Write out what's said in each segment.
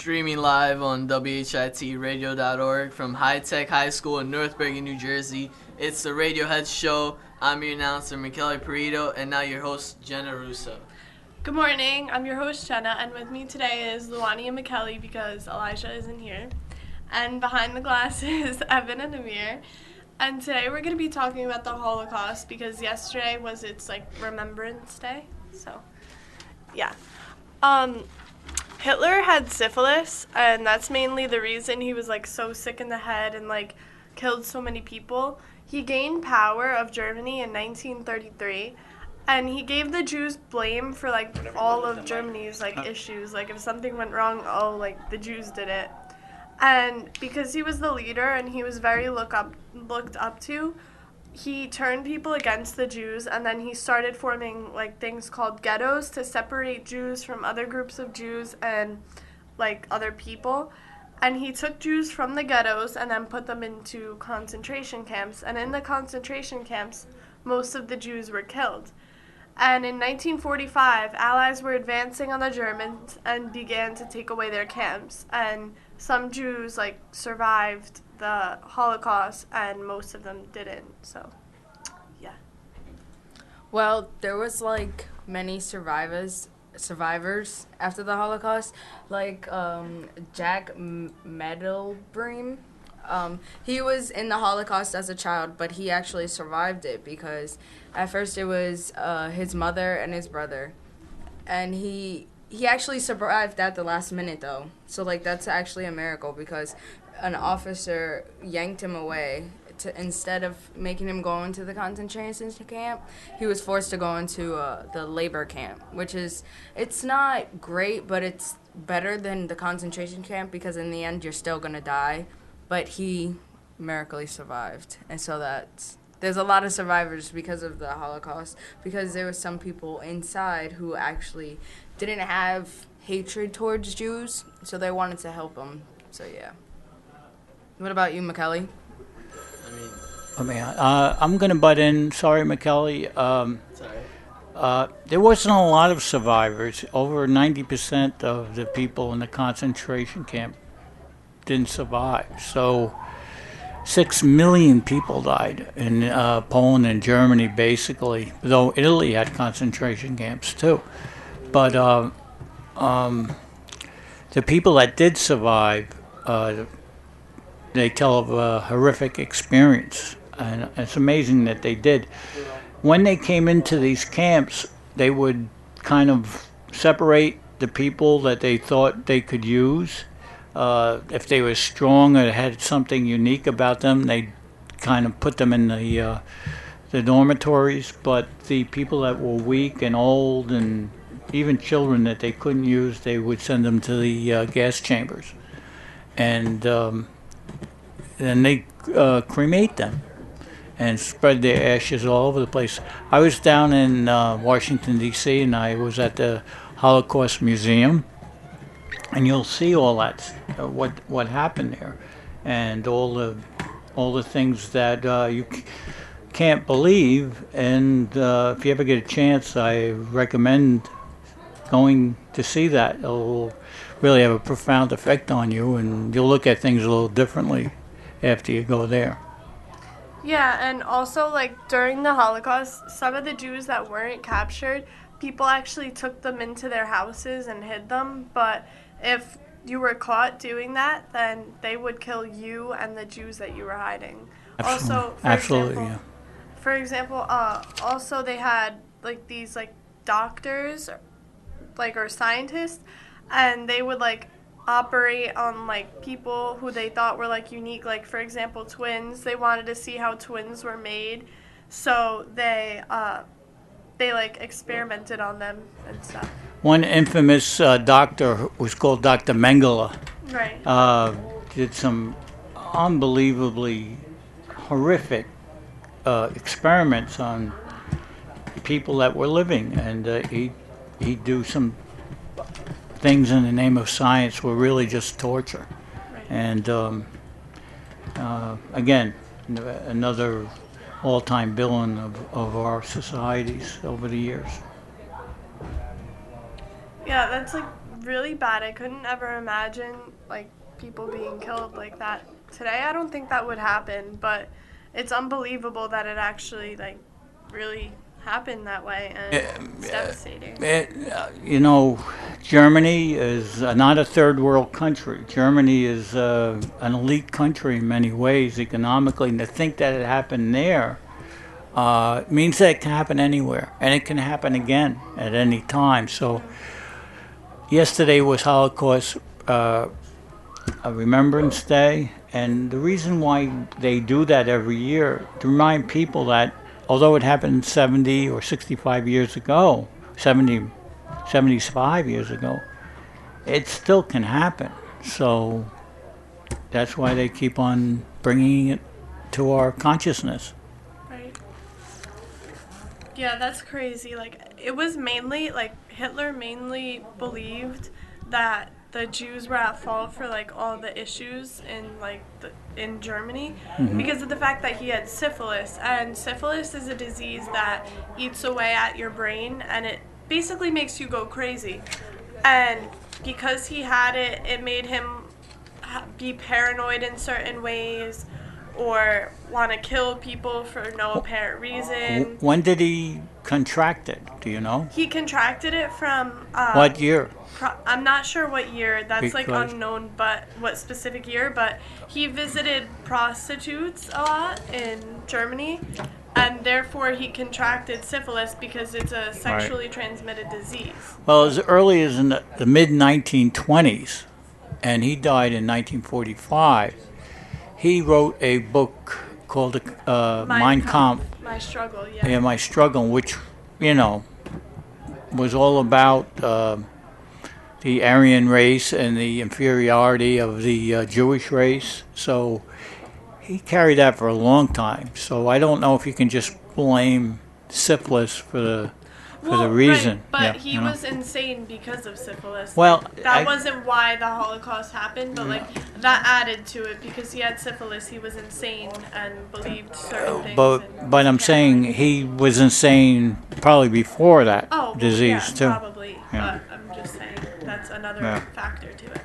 streaming live on WHITradio.org from High Tech High School in North Bergen, New Jersey. It's the Radiohead Show. I'm your announcer, Michele Perito, and now your host, Jenna Russo. Good morning. I'm your host, Jenna, and with me today is Luani and Michele because Elijah isn't here. And behind the glass is Evan and Amir. And today we're going to be talking about the Holocaust because yesterday was its, Remembrance Day. So, yeah. Hitler had syphilis, and that's mainly the reason he was, so sick in the head and, killed so many people. He gained power of Germany in 1933, and he gave the Jews blame for, all of Germany's, issues. If something went wrong, the Jews did it. And because he was the leader and he was very looked up to, he turned people against the Jews, and then he started forming things called ghettos to separate Jews from other groups of Jews and other people. And he took Jews from the ghettos and then put them into concentration camps. And in the concentration camps, most of the Jews were killed. And in 1945, Allies were advancing on the Germans and began to take away their camps. And some Jews survived the Holocaust, and most of them didn't. So, yeah. Well, there was many survivors after the Holocaust, Jack Medelbream. He was in the Holocaust as a child, but he actually survived it because at first it was his mother and his brother, and he actually survived at the last minute though. So that's actually a miracle because an officer yanked him away. Instead of making him go into the concentration camp, he was forced to go into the labor camp, it's not great, but it's better than the concentration camp because in the end you're still gonna die. But he miraculously survived, and so there's a lot of survivors because of the Holocaust, because there were some people inside who actually didn't have hatred towards Jews, so they wanted to help them. So yeah. What about you, Michele? I'm going to butt in. Sorry, Michele. There wasn't a lot of survivors. Over 90% of the people in the concentration camp didn't survive. So 6 million people died in Poland and Germany, basically, though Italy had concentration camps too. But the people that did survive, they tell of a horrific experience, and it's amazing that they did. When they came into these camps, they would kind of separate the people that they thought they could use. If they were strong or had something unique about them, they'd kind of put them in the dormitories. But the people that were weak and old and even children that they couldn't use, they would send them to the gas chambers. And then they cremate them and spread their ashes all over the place. I was down in Washington, D.C., and I was at the Holocaust Museum. And you'll see all that, what happened there, and all the things that you can't believe. And if you ever get a chance, I recommend going to see that. It'll really have a profound effect on you, and you'll look at things a little differently after you go there. Yeah, and also, during the Holocaust, some of the Jews that weren't captured, people actually took them into their houses and hid them, but if you were caught doing that, then they would kill you and the Jews that you were hiding. Absolutely. For example, also they had these doctors, or scientists, and they would operate on people who they thought were unique. For example, twins. They wanted to see how twins were made, so they experimented on them and stuff. One infamous doctor was called Dr. Mengele. Right. Did some unbelievably horrific experiments on people that were living, and he'd do some things in the name of science were really just torture. Right. And again, another all-time villain of our societies over the years. Yeah, that's really bad. I couldn't ever imagine like people being killed like that today. I don't think that would happen, but it's unbelievable that it actually like really happened that way, and it's devastating. Germany is not a third world country. Germany is an elite country in many ways economically, and to think that it happened there means that it can happen anywhere, and it can happen again at any time. So yesterday was Holocaust a Remembrance Day, and the reason why they do that every year to remind people that although it happened 70 or 65 years ago, 75 years ago, it still can happen. So that's why they keep on bringing it to our consciousness. Right. Yeah, that's crazy. Like, it was mainly, like, Hitler mainly believed that the Jews were at fault for, like, all the issues in, like, in Germany because of the fact that he had syphilis. And syphilis is a disease that eats away at your brain, and it basically makes you go crazy. And because he had it, it made him be paranoid in certain ways or want to kill people for no apparent reason. When did he contract it? Do you know? He contracted it from... what year? I'm not sure what year. That's like Because- unknown, but what specific year. But he visited prostitutes a lot in Germany, and therefore he contracted syphilis because it's a sexually transmitted disease. Well, as early as in the mid 1920s, and he died in 1945. He wrote a book called Mein Kampf. My struggle, yeah. Yeah, My Struggle, which was all about the Aryan race and the inferiority of the Jewish race. So he carried that for a long time. So I don't know if you can just blame syphilis for the reason. Right, but Yeah, he was insane because of syphilis. Well, that wasn't why the Holocaust happened, but like that added to it because he had syphilis. He was insane and believed certain things. But I'm saying he was insane probably before that disease too. Probably. Yeah. But I'm just saying that's another Yeah. factor to it.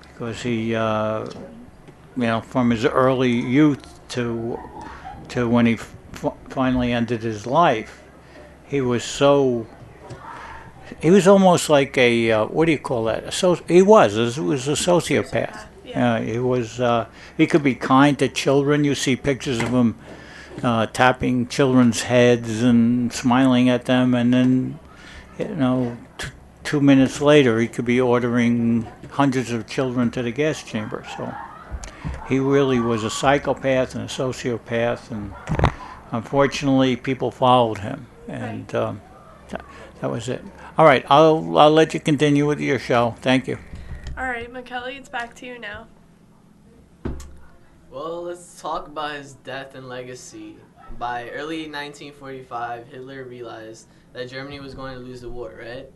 Because he, from his early youth to when he finally ended his life, he was almost like a what do you call that? He was a sociopath. Yeah. He was. He could be kind to children. You see pictures of him tapping children's heads and smiling at them, and then 2 minutes later, he could be ordering hundreds of children to the gas chamber. So he really was a psychopath and a sociopath, and unfortunately, people followed him, and that was it. All right, I'll let you continue with your show. Thank you. All right, McKelly, it's back to you now. Well, let's talk about his death and legacy. By early 1945, Hitler realized that Germany was going to lose the war, right?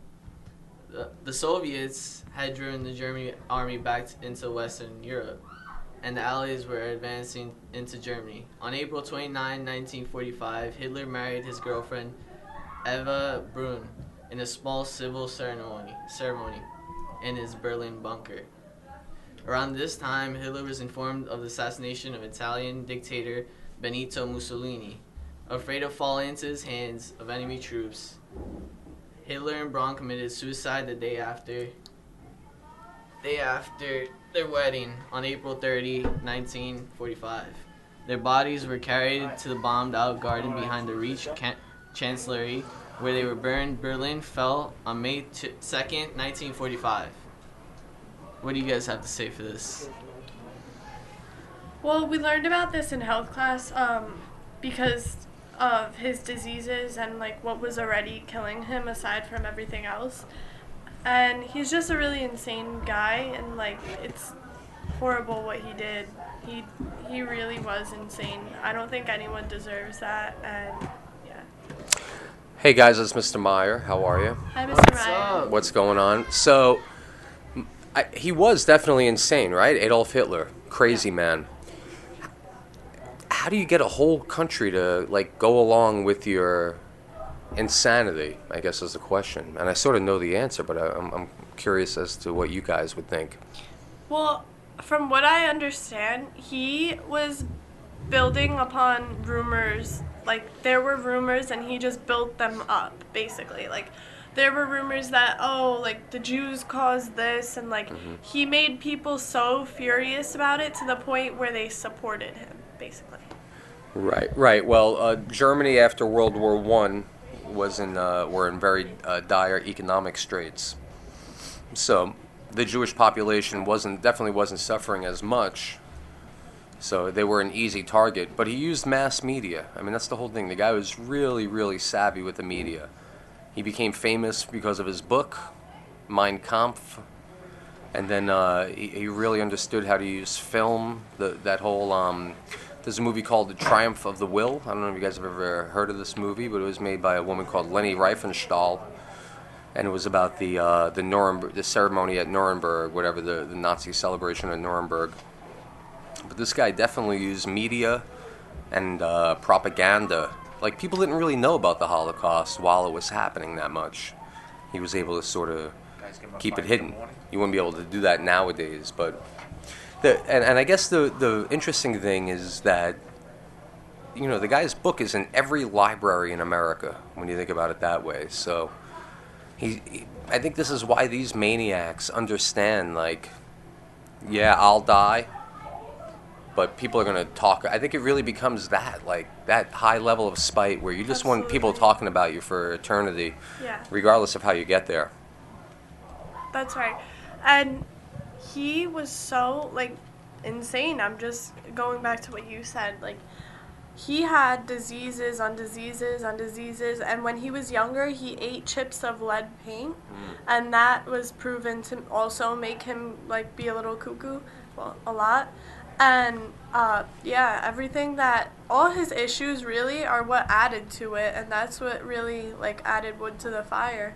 The Soviets had driven the German army back into Western Europe, and the Allies were advancing into Germany. On April 29, 1945, Hitler married his girlfriend, Eva Braun, in a small civil ceremony in his Berlin bunker. Around this time, Hitler was informed of the assassination of Italian dictator Benito Mussolini. Afraid of falling into his hands of enemy troops, Hitler and Braun committed suicide the day after their wedding on April 30, 1945. Their bodies were carried to the bombed-out garden behind the Reich Chancellery, where they were burned. Berlin fell on May 2nd, 1945. What do you guys have to say for this? Well, we learned about this in health class because of his diseases and like what was already killing him aside from everything else. And he's just a really insane guy, and like it's horrible what he did. He really was insane. I don't think anyone deserves that, and yeah. Hey guys, it's Mr. Meyer. How are you? Hi, Mr. What's Ryan. up? What's going on? So, he was definitely insane, right? Adolf Hitler, crazy man. How do you get a whole country to like go along with your insanity, I guess, is the question. And I sort of know the answer, but I'm curious as to what you guys would think. Well, from what I understand, he was building upon rumors. Like, there were rumors and he just built them up, basically. Like, there were rumors that, oh, like, the Jews caused this, and, like, he made people so furious about it to the point where they supported him, basically. Right. Well, Germany after World War I were in very dire economic straits. So the Jewish population definitely wasn't suffering as much. So they were an easy target. But he used mass media. I mean, that's the whole thing. The guy was really, really savvy with the media. He became famous because of his book, Mein Kampf. And then he really understood how to use film. That whole there's a movie called The Triumph of the Will. I don't know if you guys have ever heard of this movie, but it was made by a woman called Leni Riefenstahl, and it was about the ceremony at Nuremberg, whatever, the Nazi celebration at Nuremberg. But this guy definitely used media and propaganda. Like, people didn't really know about the Holocaust while it was happening that much. He was able to sort of keep it hidden. You wouldn't be able to do that nowadays, but and I guess the interesting thing is that, you know, the guy's book is in every library in America when you think about it that way. So I think this is why these maniacs understand, like, yeah, I'll die, but people are going to talk. I think it really becomes that, like, that high level of spite where you just want people talking about you for eternity, regardless of how you get there. That's right. And he was so, like, insane. I'm just going back to what you said. Like, he had diseases on diseases on diseases, and when he was younger, he ate chips of lead paint, and that was proven to also make him, like, be a little cuckoo, well, a lot. And, everything all his issues really are what added to it, and that's what really, like, added wood to the fire.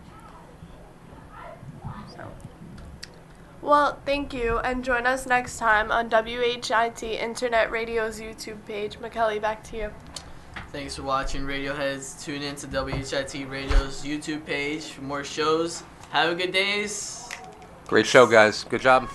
Well, thank you, and join us next time on WHIT Internet Radio's YouTube page. McKelly, back to you. Thanks for watching, Radioheads. Tune in to WHIT Radio's YouTube page for more shows. Have a good days. Great show, guys. Good job.